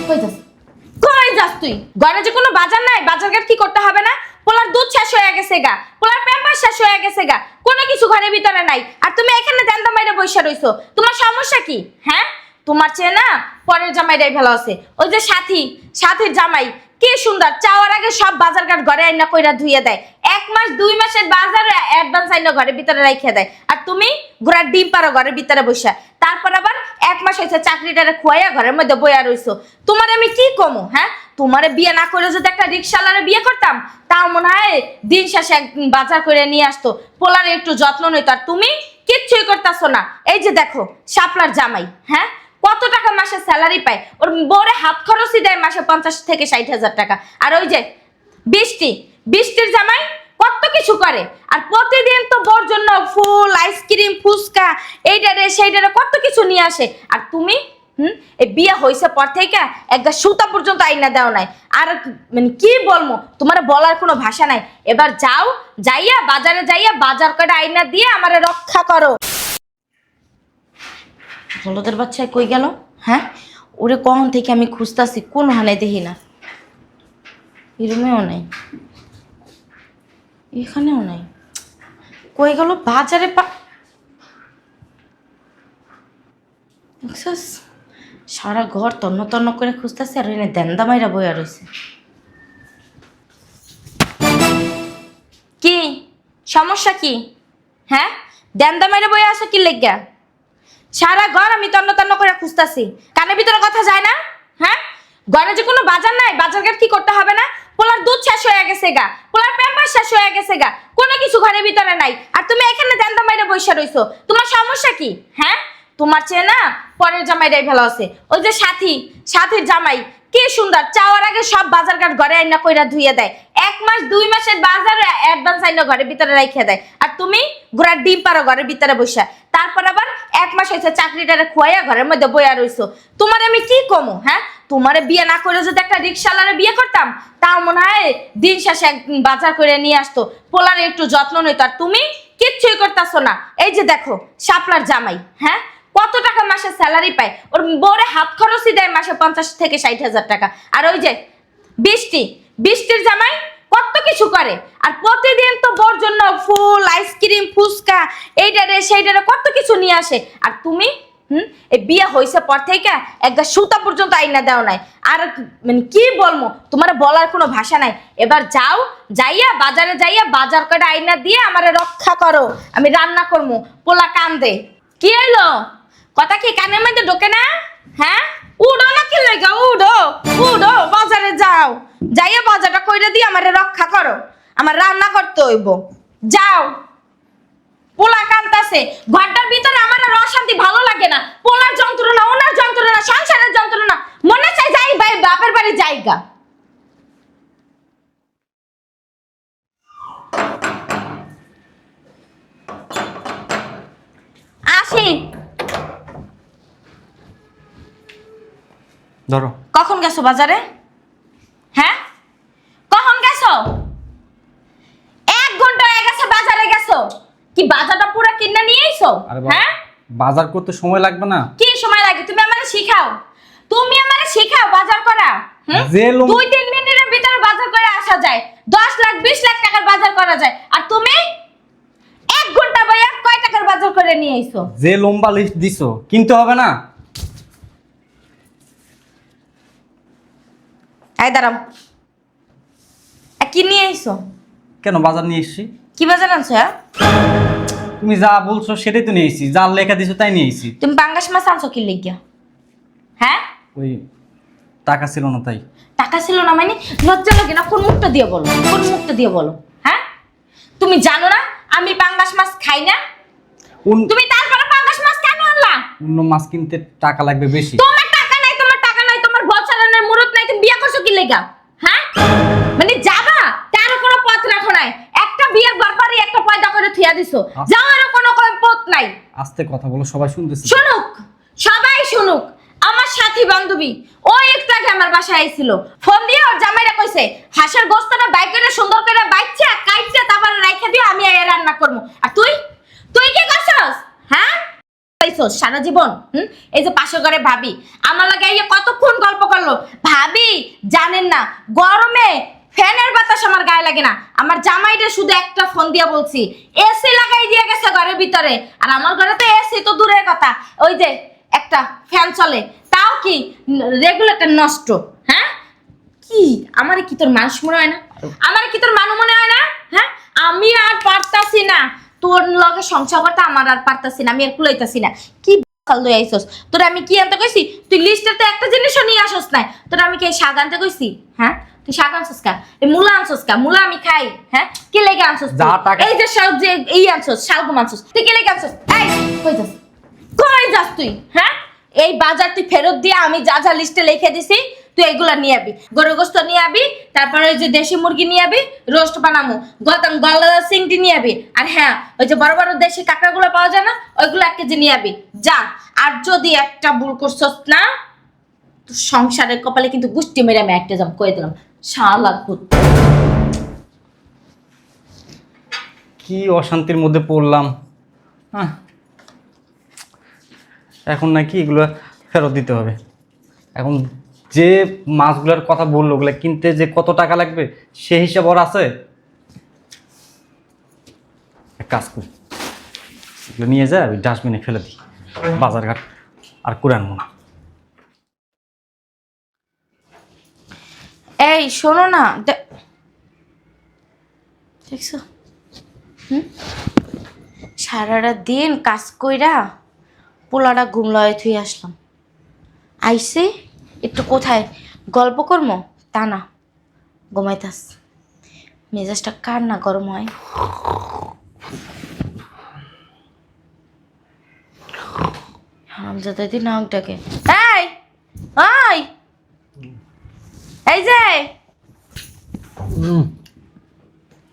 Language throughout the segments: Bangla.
কই যাস? কই যাস তুই? ঘরে যে কোনো বাজার নাই, বাজারঘাট কি করতে হবে না? পোলার দুধ শেষ হয়ে গেছে গা, পোলার প্যাম্পাস শেষ হয়ে গেছে গা, কোনো কিছু ঘরের ভিতরে নাই। আর তুমি এখানে দান্দা মাইরে বসে রইছো, তোমার সমস্যা কি? হ্যাঁ, তোমার চেয়ে না পরের জামাইটাই ভালো আছে। ওই যে সাথীর জামাই কি সুন্দর, চাওয়ার আগে সব বাজারঘাট ঘরে আইনা কইরা ধুইয়ে দেয়। 1 মাস 2 মাসের বাজার অ্যাডভান্স আইনা ঘরের ভিতরে রাইখা দেয়। আর তুমি ঘোড়ার ডিম পারো ঘরের ভিতরে বসা। তারপর আবার 1 মাস হয়েছে চাকরিটারে খুয়াইয়া ঘরের মধ্যে বইয়া রইছো। তোমার আমি কি কমু? হ্যাঁ, তোমারে বিয়ে না করে যদি একটা রিক্সাওয়ালারে বিয়ে করতাম, তাও মনে হয় দিন শেষে বাজার করে নিয়ে আসতো, পোলারে একটু যত্ন নিত। আর তুমি কিচ্ছুই করতেছো না। এই যে দেখো শাপলার জামাই, হ্যাঁ কত টাকা মাসে স্যালারি পায়, ওর বউরে হাত খরচই দেয় মাসে 50 থেকে 60,000 টাকা। আর ওই যে বৃষ্টির জামাই কত কিছু করে, আর প্রতিদিন তো বউর জন্য ফুল, আইসক্রিম, ফুচকা, এইটারে সেইটারে কত কিছু নিয়ে আসে। আর তুমি এই বিয়ে হয়েছে পর থেকে একটা সুতা পর্যন্ত আইনা দেও নাই। আর মানে কি বলবো, তোমার বলার কোনো ভাষা নাই। এবার যাইয়া বাজারে যাইয়া বাজার কটা আইনা দিয়ে আমারে রক্ষা করো। বলদের বাচ্চা কই গেল? হ্যাঁ, ওরে কখন থেকে আমি খুঁজতাছি, কোন হানে দেখি না। এই রুমেও নাই, এখানেও নাই, কই গেল? বাজারে সারা ঘর তন্ন তন্ন করে খুঁজতেছে, আর এনে দেন্দা মাইরা বইয়া রয়েছে। কি সমস্যা কি? হ্যাঁ, দেন্দা মাইরা বইয়া আসো কি লেগা? সারা ঘর আমি তন্ন তন্ন করে খুঁজতেছি, কানের ভিতরে কথা যায় না? হ্যাঁ, ঘরে যে কোনো বাজার নাই, বাজারঘাট কি করতে হবে না? পোলার দুধ শেষ হয়ে গেছে গা, পোলার প্যাম্পাস শেষ হয়ে গেছে গা, কোনো কিছু ঘরের ভিতরে নাই। আর তুমি এখানে দেন্দা মাইরা বসে রইছো, তোমার সমস্যা কি? হ্যাঁ, তোমার চেয়ে না পরের জামাইটাই ভালো আছে। ওই যে সাথীর জামাই কি সুন্দর, চাওয়ার আগে সব বাজারঘাট ঘরে আইনা কইরা ধুইয়ে দেয়। 1 মাস 2 মাসের বাজার অ্যাডভান্স আইনা ঘরের ভিতরে রাইখা দেয়। আর তুমি ঘোড়ার ডিম পারো ঘরের ভিতরে বসা। তারপর আবার 1 মাস হয়েছে চাকরিটারে খুয়াইয়া ঘরের মধ্যে বইয়া রইছো। তোমার আমি কি কমু? হ্যাঁ, তোমারে বিয়ে না করে যদি একটা রিক্সাওয়ালারে বিয়ে করতাম, তাও মনে হয় দিন শেষে বাজার করে নিয়ে আসতো, পোলারে একটু যত্ন নিত। আর তুমি কিচ্ছুই করতেছো না। এই যে দেখো শাপলার জামাই, হ্যাঁ কত টাকা মাসে স্যালারি পায়, ওর বউরে হাত খরচই দেয় মাসে 50 থেকে 60,000 টাকা। আর ওই যে বৃষ্টির জামাই কত কিছু করে, আর প্রতিদিন তো বউর জন্য ফুল, আইসক্রিম, ফুচকা, এইটারে সেইটারে কত কিছু নিয়ে আসে। আর তুমি এই বিয়ে হয়েছে পর থেকে একটা সুতা পর্যন্ত আইনা দেও নাই। আর মানে কি বলবো, তোমার বলার কোনো ভাষা নাই। এবার যাইয়া বাজারে যাইয়া বাজার কটা আইনা দিয়ে আমারে রক্ষা করো, আমি রান্না করবো। পোলা কান্দে। কি হইলো? কথা কি কানের মধ্যে ঢোকে না? হ্যাঁ, উড়ো না কি লাগা, উড়ো বাজারে যাইয়া বাজারটা কইরা দিয়ে আমারে রক্ষা করো, আমার রান্না করতে হইব। যাও, পোলা কান্তাছে ঘরটার ভিতরে, আমার আর অশান্তি ভালো লাগে না। পোলার যন্ত্রণা, ওনার যন্ত্রণা, সংসারের যন্ত্রণা, মনে চাই যাই ভাই বাপের বাড়ি যাইগা। আসি। ধরো। কখন গেছো বাজারে? হ্যাঁ, কখন গেছো? 1 ঘন্টা হয়ে গেছে বাজারে গেছো। কি বাজারটা পুরো কিনে নিয়ে আইছো? হ্যাঁ, বাজার করতে সময় লাগবে না? কি সময় লাগে? তুমি আমারে শিখাও বাজার করা। 2-3 মিনিটের ভিতরে বাজার করে আসা যায়, 10 লাখ 20 লাখ টাকার বাজার করা যায়। আর তুমি 1 ঘন্টা বইয়া কয় টাকার বাজার করে নিয়ে আইছো? যে লম্বা লিস্ট দিছো কিনতে হবে না? এই দাঁড়াও, কি নিয়ে আইছো? কেন বাজার নিয়ে এসেছি? কি বাজার আনছো? হ্যাঁ, তুমি যা বলছো সেটাই তো নিয়ে এসেছি, যা লেখা দিছো তাই নিয়ে এসেছি। তুমি পাঙ্গাস মাছ আনছো কি লাগিয়া? হ্যাঁ, ওই টাকা ছিল না তাই। টাকা ছিল না মানে লজ্জা লাগে না? কোন মুখটা দিয়ে বলো? হ্যাঁ, তুমি জানো না আমি পাঙ্গাস মাছ খাই না? তুমি তারপরে পাঙ্গাস মাছ কেন আনলা? অন্য মাছ কিনতে টাকা লাগবে বেশি। তোমার টাকা নাই, তোমার বছরের মুরত নাই, তুমি বিয়ে করছো কি লাগা? হ্যাঁ, মানে যাবা তার কোনো পথ রাখো নাই। একটা বিয়ের ব্যাপারে একটা পয়দা করে থিয়া দিছো, যাওয়ার কোনো পথ নাই। আস্তে কথা বলো, সবাই শুনতেছে। সবাই শুনুক। আমার সাথী বান্ধবী ও একটু আগে আমার বাসায় আইছিল, ফোন দিয়ে ওর জামাইরা কইছে হাঁসের গোশতটা বাইকেরে সুন্দর করে বাইচ্ছা কাইচ্ছা তারপর রাইখা দিও, আমি আইয়া রান্না করব। আর তুই কি করছস? হ্যাঁ, সারা জীবন এই যে পাশের ঘরে ভাবি আমার লাগে কতক্ষণ গল্প করলো, ভাবি জানেন না গরমে ফ্যানের বাতাস আমার গায়ে লাগে না। আমার জামাইটা শুধু একটা ফোন দিয়ে বলছি এসি লাগাই দিয়ে গেছে ঘরের ভিতরে, আর আমার ঘরে তো এসি তো দূরের কথা, ওই যে একটা ফ্যান চলে তাও কি রেগুলেটর নষ্ট। হ্যাঁ কি আমারে কি তোর মানুষ মনে হয় না? আমারে কি তোর মানুষ মনে হয় না? হ্যাঁ আমি আর পারতাছি না তোর লগে সংসার করতে, আমার আর পারতাছি না, আমি আর কুলাইতাছি না। কি কাল লই আইছস তোর? আমি কি আনতে কইছি? তুই লিস্টেতে একটা জিনিসও নিয়ে আসস না। তোর আমি কি শাক আনতে কইছি? হ্যাঁ তুই শাক আনছস কা? এই মূলা আনছস কা? মূলা আমি খাই। হ্যাঁ কি লেগে আনছস তুই? এই যে শাক যে এই আনছস, শালগম আনছস, তুই কি লেগে আনছস? এই কই যাস? কই যাস তুই? হ্যাঁ এই বাজার তুই ফেরত দিয়ে আমি যা যা লিস্টে লিখে দিছি তুই এগুলা নিয়ে আবি। গরু গোস্ত নিয়ে আবি, তারপরে ওই যে দেশি মুরগি নিয়ে আবি, রোস্ট বানামু, গলা চিংড়ি নিয়ে আবি, আর হ্যাঁ ওই যে বড় বড় দেশি কাঁকড়াগুলো পাওয়া যায় না ওইগুলো 1 কেজি নিয়ে আবি যা। আর যদি একটা ভুল করছস না তোর সংসারের কপালে কিন্তু গুষ্টি মেরে আমি একটা যাম কয়ে দিলাম। শালা ভূত। কি অশান্তির মধ্যে পড়লাম। হ্যাঁ এখন নাকি এগুলো ফেরত দিতে হবে। এখন যে মাছগুলোর কথা বললো ওগুলো কিনতে যে কত টাকা লাগবে সে হিসাব ওর আছে? এক কাজ করি, এগুলো নিয়ে যায় ওই ডাস্টবিনে ফেলে দিই, বাজারঘাট আর করে আনবো না। এই শোনো না, দেখছো সারাটা দিন কাজ কইরা পোলাটা ঘুমলয়ে থুই আসলাম, আইসে একটু কোথায় গল্প করবো তা না, ঘুমাইতাস। মেজাজটা কার না গরম হয়। হারামজাদা দি নাকটাকে এই ওই এই যে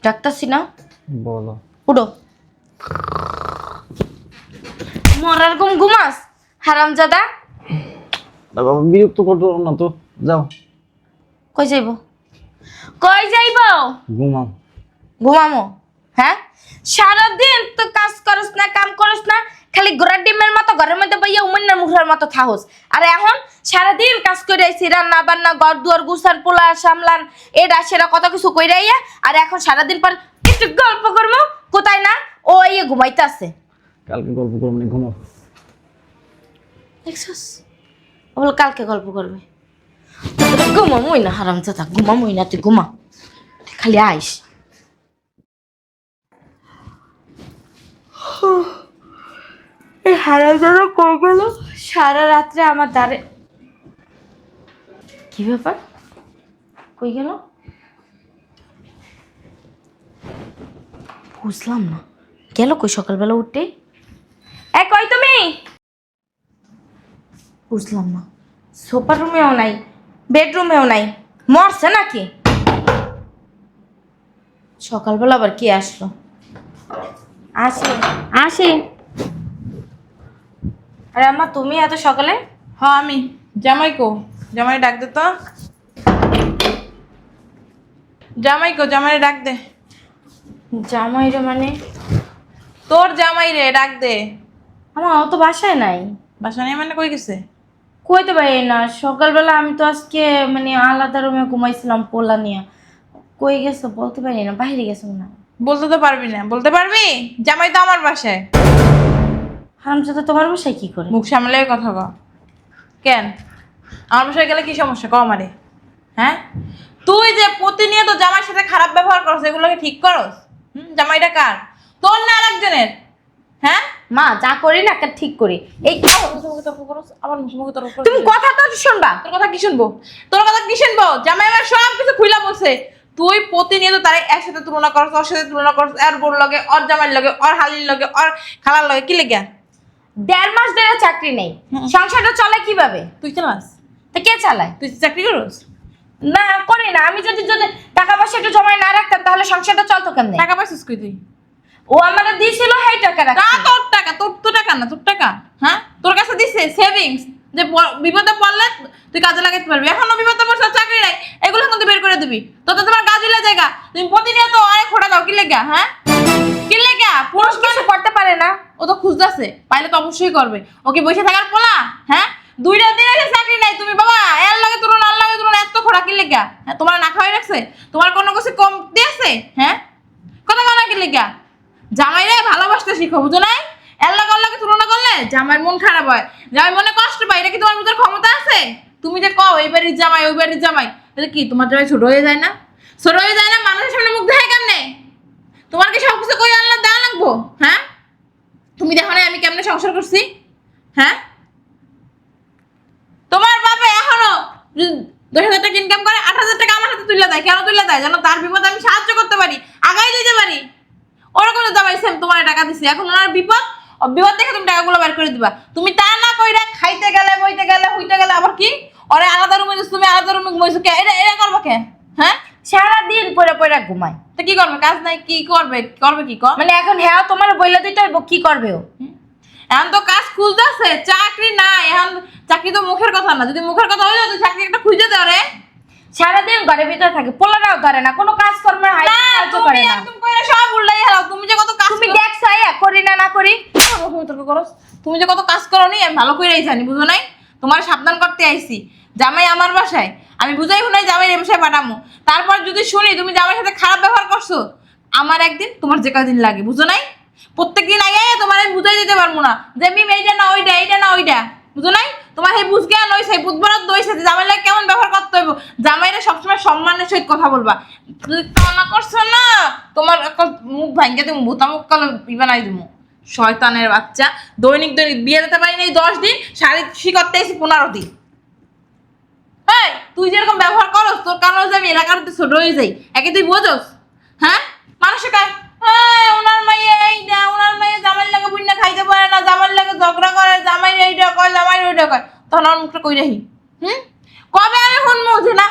ডাক্তারছি না, বলো। উঠো। মরার ঘুম ঘুমাস হারামজাদা। বাবা বিরক্ত করতো না তো, যাও। কই যাইব? কই যাইব? ঘুমাও। ঘুমামো? হ্যাঁ সারাদিন তো কাজ করস না, কাম করস না, খালি ঘোড়ার ডিমের মতো ঘরের মধ্যে বইয়া উমন্নার মুখের মতো থাহস। আর এখন সারাদিন কাজ করে আইছি, রান্না বান্না, ঘর দুয়ার গুছান, পোলা সামলান, এটা সেটা কত কিছু কইরা আইয়া, আর এখন সারাদিন পর একটু গল্প করবো কোথায় না ও ইয়ে ঘুমাইতে আছে। কালকে গল্প করবো না, ঘুমাও। দেখছস ও বলে কালকে গল্প করবে। ঘুমামই না হারামজাদা, ঘুমামই না, তুই ঘুমা, তুই খালি আইস। এই হারামজাদা কই গেল? সারা রাত্রে আমার দ্বারে। কি ব্যাপার? কই গেল বুঝলাম না, গেল কই সকালবেলা উঠে? এ কই তুমি? বুঝলাম না, সোফার রুমেও নাই, বেডরুমেও নাই, মরছে নাকি? সকালবেলা আবার কি আসলো? আসি আসি। আরে আম্মা তুমি এত সকালে? হ্যাঁ আমি। জামাই কো? জামাই ডাক দে তো। জামাই কো? জামাই ডাক দে। জামাই রে মানে? তোর জামাই রে ডাক দে। আমার অত বাসায় নাই। বাসা নেই মানে কই গেছে? কইতে পারি না, সকালবেলা আমি তো আজকে মানে আলাদা রুমে ঘুমাইছিলাম পোলা নিয়ে, কই গেছে বলতে পারি না, বাইরে গেছে না। বলতে তো পারবি না? বলতে পারবি? জামাই তো আমার বাসায়। হারামজাদা তোমার বাসায় কি করে? মুখ সামলে কথা কও। কেন আমার বাসায় গেলে কি সমস্যা কও আমারে? হ্যাঁ তুই যে প্রতিনিয়ত জামাইয়ের সাথে খারাপ ব্যবহার করছ এগুলোকে ঠিক করস? জামাইটা কার? তোর না আরেকজনের? হ্যাঁ মা যা করি না একটা ঠিক করি। এই আবার মুখে তর্ক করস। তুমি কথা তো শুনবা। তোর কথা কি শুনবো? তোর কথা কি শুনবো? জামাই আমার সব কিছু খুইলা বলছে। তুই প্রতিনিয়ত তার একসাথে তুলনা করছ, ওর সাথে তুলনা করছ, আর বোর লগে, ওর জামাইয়ের লগে, ওর হালির লগে, ওর খালার লগে, কি লেগে? 1.5 মাস ধরে চাকরি নেই, সংসারটা চলে কিভাবে? তুই চালাস? তা কে চালায়? তুই চাকরি করস? না করি না, আমি যদি যদি টাকা পয়সা একটু জমায় না রাখতাম তাহলে সংসারটা চলতো কেমনে? টাকা পাইছিস কই তুই? ও আমাকে দিয়েছিল সেই টাকা তা রাখছি। তোর টাকা, তোর তো টাকা না, তোর টাকা। হ্যাঁ তোর কাছে দিছে সেভিংস, যে বিপদে পড়লে তুই কাজে লাগাতে পারবি। এখনো বিপদে পড়ছ, চাকরি নাই, এগুলো কিন্তু বের করে দিবি। তো তোমার কাজে জায়গা তুমি প্রতিনিয়ত অনেক খোটা দাও, কি লেগা? হ্যাঁ কি লেগা? পুরুষ কিছু করতে পারে না? ও তো খুঁজতেছে, পাইলে তো অবশ্যই করবে। ওকে বসে থাকার পোলা? হ্যাঁ 2টা দিন এসে চাকরি নাই, তুমি বাবা এর লাগে তুলনা, আর লাগে তুলনা, লিগা? হ্যাঁ, তোমার না খাওয়াই রাখছে? তোমার কোনো কিছু কম দিয়েছে? হ্যাঁ, কথা কও না কি লিগা? জামাইরে ভালোবাসতে শিখো, বুঝো নাই? আল্লাহকে তুলনা করলে জামাইয়ের মন খারাপ হয়, জামাই মনে কষ্ট পায়। এটা কি তোমার ভিতর ক্ষমতা আছে? তুমি যে কও এই বাড়ির জামাই ওই বাড়ির জামাই, এটা কি তোমার জামাই ছোট হয়ে যায় না? ছোট হয়ে যায় না? মানুষের সামনে মুখ দেখায় কেমনে? তোমার কি সব কিছু কই আল্লাহ দেওয়া লাগবো? হ্যাঁ, তুমি দেখো না আমি কেমনে সংসার করছি? হ্যাঁ, তোমার বাবা এখনো 10,000 টাকা ইনকাম করে, 8,000 টাকা আমার হাতে তুলে দেয়। কেন তুলে দেয়? যেন তার বিপদ আমি সাহায্য করতে পারি, আগাই দিতে পারি। ওরকম জামাই সেম তোমার টাকা দিছি, এখন ওনার বিপদ, বিপদ দেখে তুমি টাকাগুলো বের করে দিবা। তুমি তা না কইরা খাইতে গেলে, বইতে গেলে, হইতে গেলে আবার কি ওরে আলাদা রুমে দিস, তুমি আলাদা রুমে ঘুমাইছো কে? এটা করবা কে? হ্যাঁ, সারাদিন পড়ে পড়ে ঘুমায়। তা কি করবে? কাজ নাই, কি করবে? করবে কি কর? মানে এখন হ্যাঁ তোমার বইলা দিতে হইব, কি করবে ও? এখন তো কাজ খুঁজতেছে, চাকরি নাই। এখন চাকরি তো মুখের কথা না, যদি মুখের কথা হইলো তো চাকরি একটা খুঁজে দেও রে। সারাদিন ঘরের ভিতরে থাকে, পোলারাও ধরে না, কোনো কাজ কর্মে না, সাহায্য তুমি করে না। একদম কইরা সব উল্টাই হেলাও। তুমি যে কত কাজ তুমি করো, দেখছো করি না না করি। তুমি যে কত কাজ করো নি আমি ভালো কইরাই জানি, বুঝো নাই? তোমার সাবধান করতে আইছি। জামাই আমার বাসায়, আমি বুঝাই শুনাই জামাই এই বাসায় পাঠামু। তারপর যদি শুনি তুমি জামাইয়ের সাথে খারাপ ব্যবহার করছো, আমার একদিন তোমার যে কদিন লাগে, বুঝো নাই? প্রত্যেকদিন আগে তোমার আমি বুঝাই দিতে পারবো না যে মিম এইটা না ওইটা, এইটা না ওইটা, বুঝো নাই? তোমার সেই বুঝ জ্ঞান হইছে, বুধবার দইছে যে জামাই লাগে কেমন ব্যবহার করতে হইব। জামাইরে সবসময় সম্মানের সহিত কথা বলবা। যদি তা না করছো না, তোমার মুখ ভাঙ্গে তুমি ভূতামুখ কালো বানাই দিবো। শয়তানের বাচ্চা, দৈনিক বিয়ে দিতে পারি না 10 দিন, শাড়ি শিখতে এসে 15 দিন। এই তুই যেরকম ব্যবহার করস, তোর কারণে যে আমি এলাকার মধ্যে ছোট হয়ে যাই, একে তুই বোঝস? হ্যাঁ, মানুষে কয় ওনার মাইয়ে এইটা, ওনার মাইয়ে জামাই লাগে বুন্না খাইতে পারে না, জামাই লাগে ঝগড়া করে, জামাই এইটা কয়, জামাই ওইটা কয়। তখন আমার মুখটা কই রাখি। কবে আমি শুনবো যে না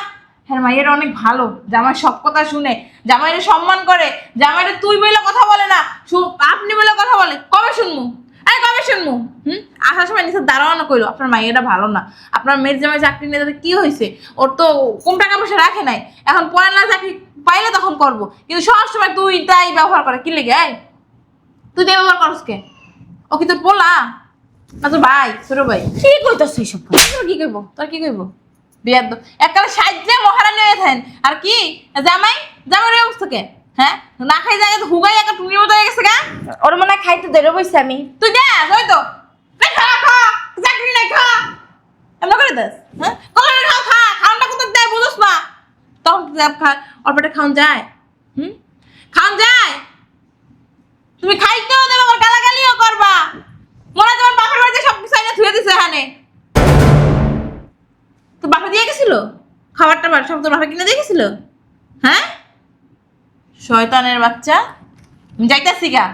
হ্যাঁ মাইয়ের অনেক ভালো, জামাই সব কথা শুনে, জামাইরে সম্মান করে, জামাইরে তুই বলে কথা বলে না, আপনি বলে কথা বলে। কবে শুনবো? কবে শুনবো? আসার সময় নিচে দাঁড়ানো কইলো আপনার মাইয়েটা ভালো না, আপনার মেয়ের জামাই চাকরি নিয়ে তাদের কি হয়েছে, ওর তো কম টাকা পয়সা রাখে নাই, এখন পয়লা চাকরি পাইলে তখন করবো। কিন্তু সব সময় তুই তাই ব্যবহার করে, কি লেগে তুই তাই ব্যবহার করস কে? ও কি তোর পোলা না তোর ভাই, ছোট ভাই? কি কইতাছ এইসব? তোর কি কইব? তোর কি কইব? বিয়ার এককালে সাহায্যে মহারানী হয়ে থাকেন। আর কি জামাই, জামাইয়ের অবস্থা কে? হ্যাঁ, না খাই জায়গা হুগাই একটা টুনির মতো হয়ে গেছে গা। ওর মনে হয় খাইতে ধরে বইছে আমি। তুই যা ওই তো খা খা, চাকরি নাই খা, এমন করে দেস? হ্যাঁ, কলারে খাও, খা, খাওয়াটা কত দেয় বুঝছ না? তখন খা, ওর পেটে খাওয়ান যায়? খাওয়ান যায়? তুমি খাইতেও দেবে, আবার গালাগালিও করবা। মনে হয় তোমার বাপের বাড়িতে সব কিছু আইনা ধুয়ে দিছে এখানে। তো বাপা দিয়ে গেছিল খাবারটা, সব তোর বাপা কিনে দিয়ে গেছিল? হ্যাঁ, শয়তানের বাচ্চা। যাইতাছি গা,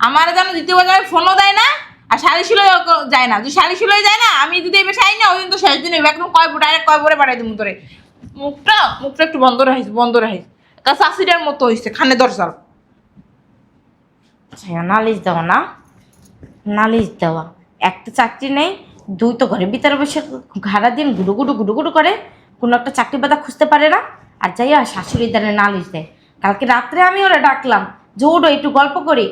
আমার যেন দ্বিতীয় বাজারে ফোনও দেয় না, আর শাড়িশিলও যায় না। যদি শাড়িশিলই যায় না, আমি যদি এবার আই না, ওই দিন তো শেষ দিন একদম ডাইরেক্ট কয় বলে পাঠাই দেবো তোরে। মুখটা একটু বন্ধ রাখিস, বন্ধ রাখিস। তা শাশুড়ির মতো হয়েছে খানে দরজাল। নালিশ দেওয়া না, নালিশ দেওয়া। একটা চাকরি নেই, দুই তো ঘরের ভিতরে বসে সারা দিন গুডু করে, কোনো একটা চাকরি বাদা খুঁজতে পারে না। আর যাইয়া শাশুড়ির দ্বারা নালিশ দেয়। কালকে রাত্রে আমি ওরা ডাকলাম যে ওটা একটু গল্প করি,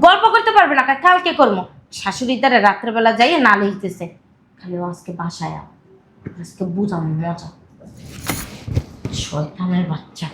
গল্প করতে পারবে না, কালকে করবো। শাশুড়ির দ্বারা রাত্রেবেলা যাইয়া নালিশ দিছে। খালি আজকে বাসায় আজকে বুঝাম মজা। শয়তানের বাচ্চা।